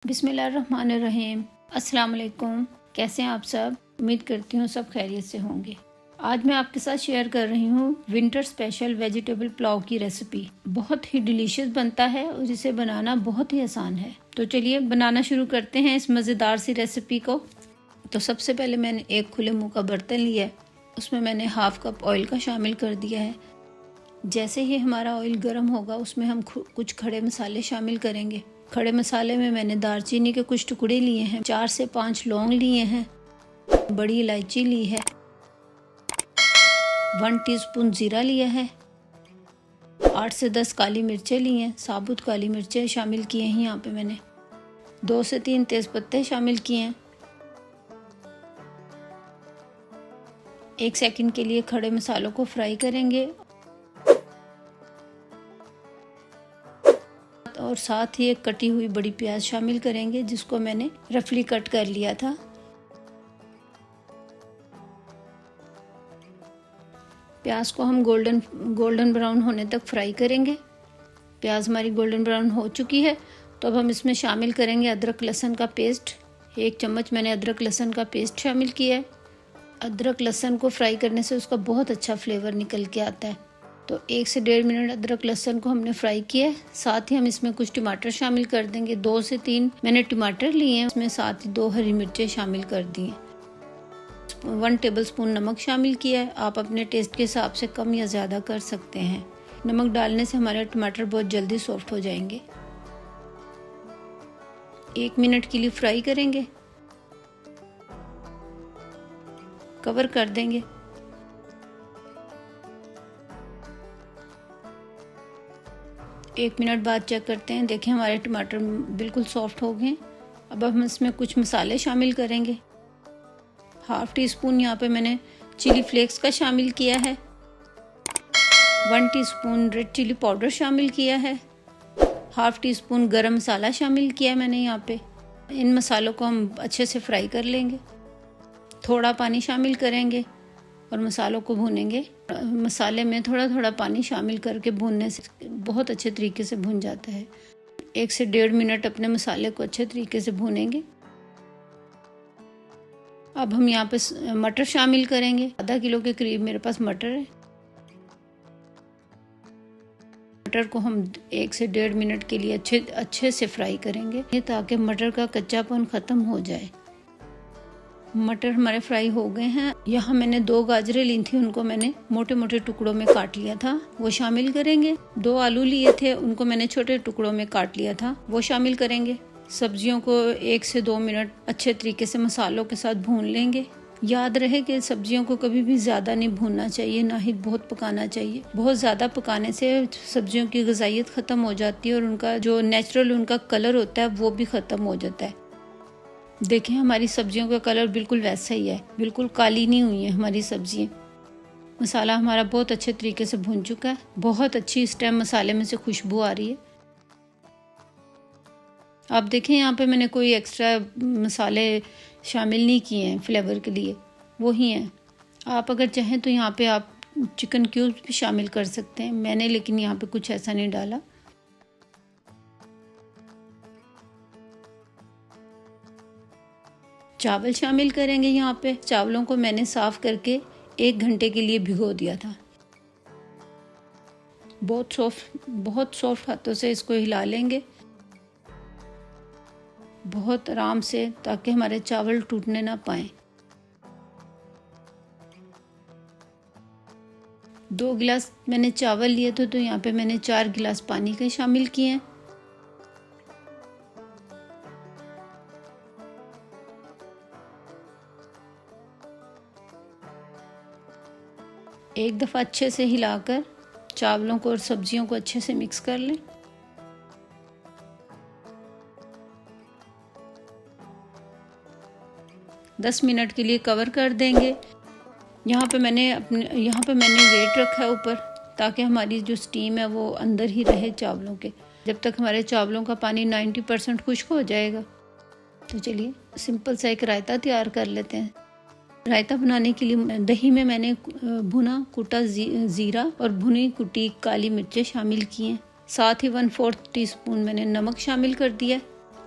बिस्मिल्लाहिर्रहमानिर्रहीम। अस्सलाम वालेकुम। कैसे हैं आप सब? उम्मीद करती हूँ सब खैरियत से होंगे। आज मैं आपके साथ शेयर कर रही हूँ विंटर स्पेशल वेजिटेबल पुलाव की रेसिपी। बहुत ही डिलीशियस बनता है और इसे बनाना बहुत ही आसान है। तो चलिए बनाना शुरू करते हैं इस मज़ेदार सी रेसिपी को। तो सबसे पहले मैंने एक खुले मुँह का बर्तन लिया है, उसमें मैंने हाफ कप ऑयल का शामिल कर दिया है। जैसे ही हमारा ऑयल गर्म होगा उसमें हम कुछ खड़े मसाले शामिल करेंगे। खड़े मसाले में मैंने दालचीनी के कुछ टुकड़े लिए हैं, 4 से 5 लौंग लिए हैं, बड़ी इलायची ली है, 1 टीस्पून जीरा लिया है, 8 से 10 काली मिर्चें ली हैं, साबुत काली मिर्चें शामिल किए हैं यहाँ पे मैंने, 2 से 3 तेज पत्ते शामिल किए हैं। 1 सेकंड के लिए खड़े मसालों को फ्राई करेंगे और साथ ही एक कटी हुई बड़ी प्याज शामिल करेंगे जिसको मैंने रफली कट कर लिया था। प्याज को हम गोल्डन ब्राउन होने तक फ्राई करेंगे। प्याज हमारी गोल्डन ब्राउन हो चुकी है तो अब हम इसमें शामिल करेंगे अदरक लहसुन का पेस्ट। 1 चम्मच मैंने अदरक लहसुन का पेस्ट शामिल किया है। अदरक लहसुन को फ्राई करने से उसका बहुत अच्छा फ्लेवर निकल के आता है। तो 1 से 1.5 मिनट अदरक लहसुन को हमने फ्राई किया है। साथ ही हम इसमें कुछ टमाटर शामिल कर देंगे। 2 से 3 मैंने टमाटर लिए हैं, इसमें साथ ही 2 हरी मिर्चें शामिल कर दी हैं। 1 टेबलस्पून नमक शामिल किया है। आप अपने टेस्ट के हिसाब से कम या ज़्यादा कर सकते हैं। नमक डालने से हमारे टमाटर बहुत जल्दी सॉफ्ट हो जाएंगे। 1 मिनट के लिए फ्राई करेंगे, कवर कर देंगे। एक मिनट बाद चेक करते हैं। देखिए हमारे टमाटर बिल्कुल सॉफ्ट हो गए। अब हम इसमें कुछ मसाले शामिल करेंगे। हाफ टी स्पून यहाँ पे मैंने चिली फ्लेक्स का शामिल किया है, 1 टीस्पून रेड चिली पाउडर शामिल किया है, हाफ टी स्पून गरम मसाला शामिल किया है मैंने यहाँ पे। इन मसालों को हम अच्छे से फ्राई कर लेंगे। थोड़ा पानी शामिल करेंगे और मसालों को भूनेंगे। मसाले में थोड़ा थोड़ा पानी शामिल करके भूनने से बहुत अच्छे तरीके से भून जाता है। 1 से 1.5 मिनट अपने मसाले को अच्छे तरीके से भूनेंगे। अब हम यहाँ पे मटर शामिल करेंगे। आधा किलो के करीब मेरे पास मटर है। मटर को हम 1 से 1.5 मिनट के लिए अच्छे से फ्राई करेंगे ताकि मटर का कच्चापन ख़त्म हो जाए। मटर हमारे फ्राई हो गए हैं। यहाँ मैंने 2 गाजरें ली थी, उनको मैंने मोटे मोटे टुकड़ों में काट लिया था, वो शामिल करेंगे। 2 आलू लिए थे, उनको मैंने छोटे टुकड़ों में काट लिया था, वो शामिल करेंगे। सब्जियों को 1 से 2 मिनट अच्छे तरीके से मसालों के साथ भून लेंगे। याद रहे कि सब्जियों को कभी भी ज़्यादा नहीं भूनना चाहिए, ना ही बहुत पकाना चाहिए। बहुत ज़्यादा पकाने से सब्जियों की ग़िज़ाइयत ख़त्म हो जाती है और उनका जो नेचुरल उनका कलर होता है वो भी ख़त्म हो जाता है। देखें हमारी सब्जियों का कलर बिल्कुल वैसा ही है, बिल्कुल काली नहीं हुई है हमारी सब्जियाँ। मसाला हमारा बहुत अच्छे तरीके से भून चुका है। बहुत अच्छी इस टाइम मसाले में से खुशबू आ रही है। आप देखें यहाँ पे मैंने कोई एक्स्ट्रा मसाले शामिल नहीं किए हैं फ्लेवर के लिए, वही हैं। आप अगर चाहें तो यहाँ पे आप चिकन क्यूब्स भी शामिल कर सकते हैं, मैंने लेकिन यहाँ पे कुछ ऐसा नहीं डाला। चावल शामिल करेंगे। यहाँ पे चावलों को मैंने साफ करके 1 घंटे के लिए भिगो दिया था। बहुत सॉफ्ट हाथों से इसको हिला लेंगे, बहुत आराम से, ताकि हमारे चावल टूटने ना पाए। 2 गिलास मैंने चावल लिए थे तो यहाँ पे मैंने 4 गिलास पानी के शामिल किए हैं। एक दफ़ा अच्छे से हिलाकर चावलों को और सब्जियों को अच्छे से मिक्स कर लें। दस मिनट के लिए कवर कर देंगे। यहाँ पे मैंने वेट रखा है ऊपर, ताकि हमारी जो स्टीम है वो अंदर ही रहे चावलों के, जब तक हमारे चावलों का पानी 90% खुश्क हो जाएगा। तो चलिए सिंपल सा एक रायता तैयार कर लेते हैं। रायता बनाने के लिए दही में मैंने भुना कुटा ज़ीरा और भुनी कुटी काली मिर्चें शामिल की हैं। साथ ही 1/4 टीस्पून मैंने नमक शामिल कर दिया।